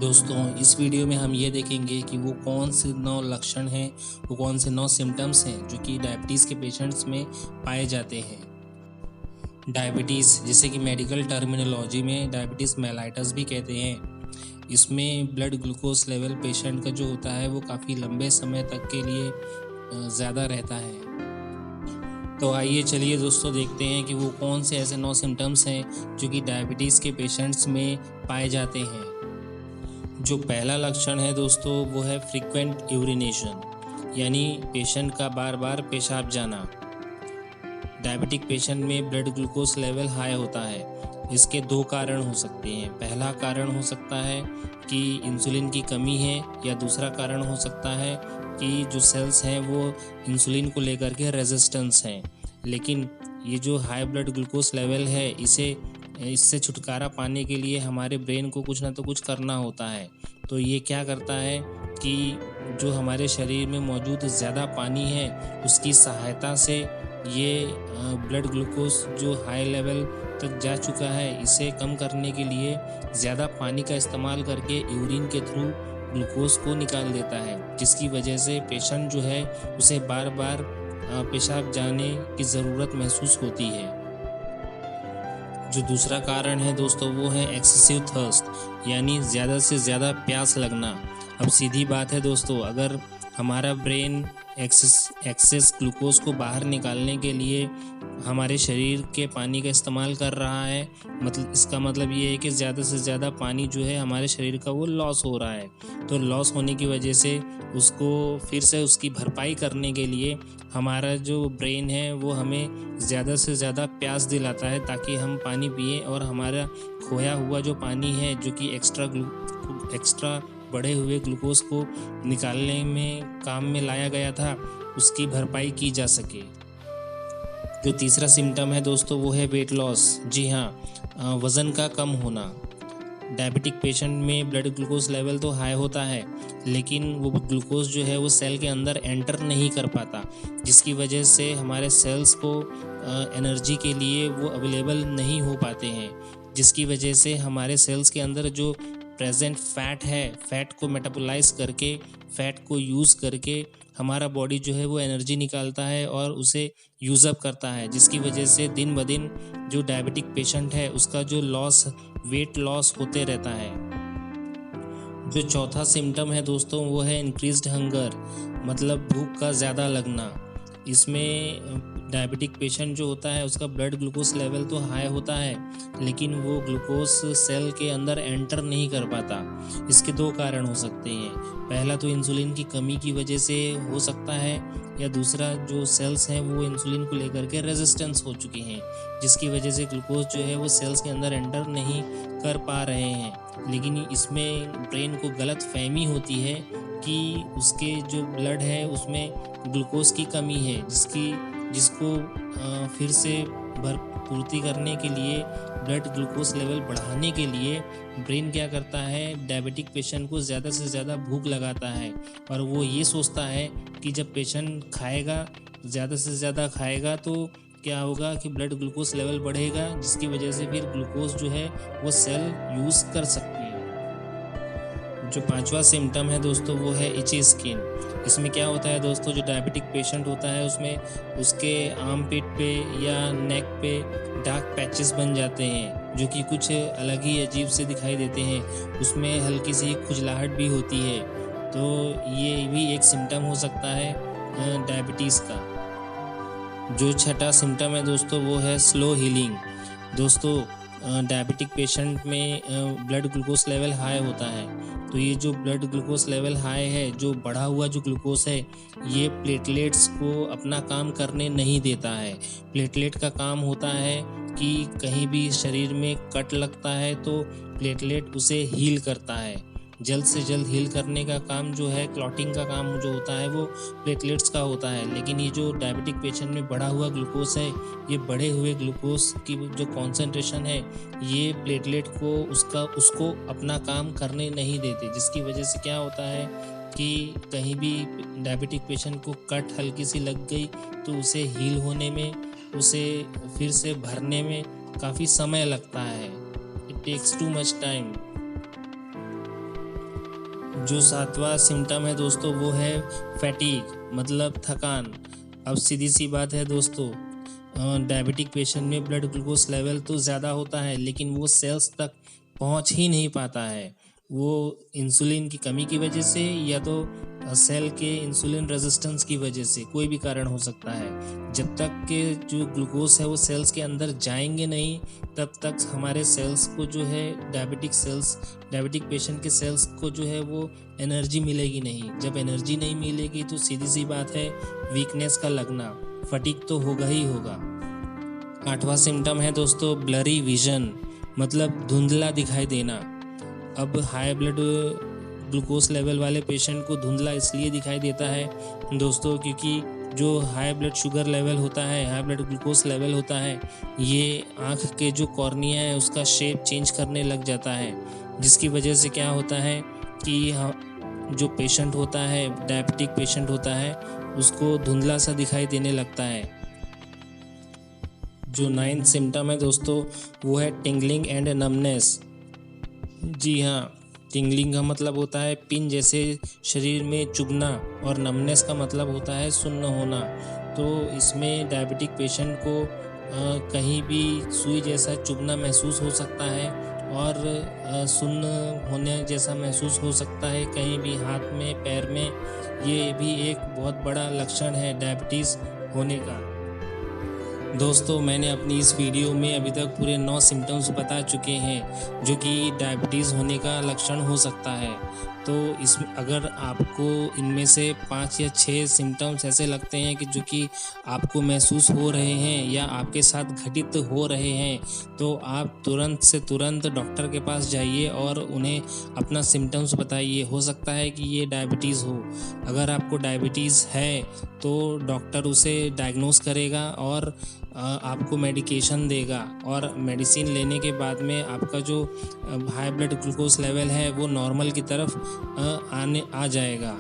दोस्तों, इस वीडियो में हम ये देखेंगे कि वो कौन से 9 लक्षण हैं, वो कौन से 9 सिम्टम्स हैं जो कि डायबिटीज़ के पेशेंट्स में पाए जाते हैं। डायबिटीज़, जिसे कि मेडिकल टर्मिनोलॉजी में डायबिटीज़ मेलाइटस भी कहते हैं, इसमें ब्लड ग्लूकोज लेवल पेशेंट का जो होता है वो काफ़ी लंबे समय तक के लिए ज़्यादा रहता है। तो आइए चलिए दोस्तों देखते हैं कि वो कौन से ऐसे 9 सिम्टम्स हैं जो कि डायबिटीज़ के पेशेंट्स में पाए जाते हैं। जो पहला लक्षण है दोस्तों वो है फ्रीक्वेंट यूरिनेशन, यानी पेशेंट का बार बार पेशाब जाना। डायबिटिक पेशेंट में ब्लड ग्लूकोज लेवल हाई होता है। इसके 2 कारण हो सकते हैं। पहला कारण हो सकता है कि इंसुलिन की कमी है, या दूसरा कारण हो सकता है कि जो सेल्स हैं वो इंसुलिन को लेकर के रेजिस्टेंस हैं। लेकिन ये जो हाई ब्लड ग्लूकोज लेवल है इससे छुटकारा पाने के लिए हमारे ब्रेन को कुछ ना तो कुछ करना होता है। तो ये क्या करता है कि जो हमारे शरीर में मौजूद ज़्यादा पानी है उसकी सहायता से ये ब्लड ग्लूकोज जो हाई लेवल तक जा चुका है इसे कम करने के लिए ज़्यादा पानी का इस्तेमाल करके यूरिन के थ्रू ग्लूकोज को निकाल देता है, जिसकी वजह से पेशेंट जो है उसे बार बार पेशाब जाने की ज़रूरत महसूस होती है। जो दूसरा कारण है दोस्तों वो है एक्सेसिव थर्स्ट, यानी ज़्यादा से ज़्यादा प्यास लगना। अब सीधी बात है दोस्तों, अगर हमारा ब्रेन एक्सेस ग्लूकोज को बाहर निकालने के लिए हमारे शरीर के पानी का इस्तेमाल कर रहा है, मतलब इसका मतलब ये है कि ज़्यादा से ज़्यादा पानी जो है हमारे शरीर का वो लॉस हो रहा है। तो लॉस होने की वजह से उसको फिर से उसकी भरपाई करने के लिए हमारा जो ब्रेन है वो हमें ज़्यादा से ज़्यादा प्यास दिलाता है ताकि हम पानी पिएं और हमारा खोया हुआ जो पानी है जो कि एक्स्ट्रा बढ़े हुए ग्लूकोज को निकालने में काम में लाया गया था उसकी भरपाई की जा सके। जो तीसरा सिम्टम है दोस्तों वो है वेट लॉस। जी हाँ, वज़न का कम होना। डायबिटिक पेशेंट में ब्लड ग्लूकोज लेवल तो हाई होता है, लेकिन वो ग्लूकोज जो है वो सेल के अंदर एंटर नहीं कर पाता, जिसकी वजह से हमारे सेल्स को एनर्जी के लिए वो अवेलेबल नहीं हो पाते हैं, जिसकी वजह से हमारे सेल्स के अंदर जो प्रेजेंट फैट है, फैट को मेटाबोलाइज करके, फैट को यूज़ करके हमारा बॉडी जो है वो एनर्जी निकालता है और उसे यूज़अप करता है, जिसकी वजह से दिन ब दिन जो डायबिटिक पेशेंट है उसका जो वेट लॉस होते रहता है। जो चौथा सिम्टम है दोस्तों वो है इंक्रीज्ड हंगर, मतलब भूख का ज़्यादा लगना। इसमें डायबिटिक पेशेंट जो होता है उसका ब्लड ग्लूकोज लेवल तो हाई होता है, लेकिन वो ग्लूकोज सेल के अंदर एंटर नहीं कर पाता। इसके 2 कारण हो सकते हैं। पहला तो इंसुलिन की कमी की वजह से हो सकता है, या दूसरा जो सेल्स हैं वो इंसुलिन को लेकर के रेजिस्टेंस हो चुके हैं, जिसकी वजह से ग्लूकोज जो है वो सेल्स के अंदर एंटर नहीं कर पा रहे हैं। लेकिन इसमें ब्रेन को गलत फहमी होती है कि उसके जो ब्लड है उसमें ग्लूकोज की कमी है, जिसको फिर से भरपूर्ति करने के लिए, ब्लड ग्लूकोज लेवल बढ़ाने के लिए ब्रेन क्या करता है, डायबिटिक पेशेंट को ज़्यादा से ज़्यादा भूख लगाता है, और वो ये सोचता है कि जब पेशेंट खाएगा, ज़्यादा से ज़्यादा खाएगा तो क्या होगा कि ब्लड ग्लूकोज लेवल बढ़ेगा, जिसकी वजह से फिर ग्लूकोज जो है वो सेल यूज़ कर सकती है। जो 5वां सिम्टम है दोस्तों वो है इची स्किन। इसमें क्या होता है दोस्तों, जो डायबिटिक पेशेंट होता है उसमें उसके आर्म पिट पे या नेक पे डार्क पैचेस बन जाते हैं, जो कि कुछ अलग ही अजीब से दिखाई देते हैं। उसमें हल्की सी खुजलाहट भी होती है। तो ये भी एक सिम्टम हो सकता है डायबिटीज़ का। जो छठा सिम्टम है दोस्तों वो है स्लो हीलिंग। दोस्तों, डायबिटिक पेशेंट में ब्लड ग्लूकोज लेवल हाई होता है, तो ये जो ब्लड ग्लूकोज लेवल हाई है, जो बढ़ा हुआ जो ग्लूकोज है, ये प्लेटलेट्स को अपना काम करने नहीं देता है। प्लेटलेट का काम होता है कि कहीं भी शरीर में कट लगता है तो प्लेटलेट उसे हील करता है। जल्द से जल्द हील करने का काम जो है, क्लॉटिंग का काम जो होता है वो प्लेटलेट्स का होता है। लेकिन ये जो डायबिटिक पेशेंट में बढ़ा हुआ ग्लूकोज है, ये बढ़े हुए ग्लूकोज की जो कॉन्सेंट्रेशन है, ये प्लेटलेट को उसको अपना काम करने नहीं देते, जिसकी वजह से क्या होता है कि कहीं भी डायबिटिक पेशेंट को कट हल्की सी लग गई तो उसे हील होने में, उसे फिर से भरने में काफ़ी समय लगता है। It takes too much time. जो सातवां सिम्टम है दोस्तों वो है फैटीग, मतलब थकान। अब सीधी सी बात है दोस्तों, डायबिटिक पेशेंट में ब्लड ग्लूकोज लेवल तो ज़्यादा होता है लेकिन वो सेल्स तक पहुंच ही नहीं पाता है। वो इंसुलिन की कमी की वजह से या तो सेल के इंसुलिन रेजिस्टेंस की वजह से, कोई भी कारण हो सकता है। जब तक के जो ग्लूकोज है वो सेल्स के अंदर जाएंगे नहीं तब तक हमारे सेल्स को जो है डायबिटिक पेशेंट के सेल्स को जो है वो एनर्जी मिलेगी नहीं। जब एनर्जी नहीं मिलेगी तो सीधी सी बात है वीकनेस का लगना, फटीग तो होगा ही होगा। आठवां सिम्टम है दोस्तों ब्लरी विजन, मतलब धुंधला दिखाई देना। अब हाई ब्लड ग्लूकोज लेवल वाले पेशेंट को धुंधला इसलिए दिखाई देता है दोस्तों क्योंकि जो हाई ब्लड शुगर लेवल होता है, हाई ब्लड ग्लूकोज लेवल होता है, ये आँख के जो कॉर्निया है उसका शेप चेंज करने लग जाता है, जिसकी वजह से क्या होता है कि जो पेशेंट होता है, डायबिटिक पेशेंट होता है, उसको धुंधला सा दिखाई देने लगता है। जो 9th सिम्टम है दोस्तों वो है टिंगलिंग एंड नमनेस। जी हाँ, टिंगलिंग का मतलब होता है पिन जैसे शरीर में चुभना और नमनेस का मतलब होता है सुन्न होना। तो इसमें डायबिटिक पेशेंट को कहीं भी सुई जैसा चुभना महसूस हो सकता है और सुन्न होने जैसा महसूस हो सकता है कहीं भी हाथ में, पैर में। ये भी एक बहुत बड़ा लक्षण है डायबिटीज़ होने का। दोस्तों मैंने अपनी इस वीडियो में अभी तक पूरे 9 सिम्टम्स बता चुके हैं जो कि डायबिटीज़ होने का लक्षण हो सकता है। तो अगर आपको इनमें से 5 या 6 सिम्टम्स ऐसे लगते हैं कि जो कि आपको महसूस हो रहे हैं या आपके साथ घटित हो रहे हैं तो आप तुरंत से तुरंत डॉक्टर के पास जाइए और उन्हें अपना सिम्टम्स बताइए। हो सकता है कि ये डायबिटीज़ हो। अगर आपको डायबिटीज़ है तो डॉक्टर उसे डायग्नोस करेगा और आपको मेडिकेशन देगा और मेडिसिन लेने के बाद में आपका जो हाई ब्लड ग्लूकोज लेवल है वो नॉर्मल की तरफ आ जाएगा।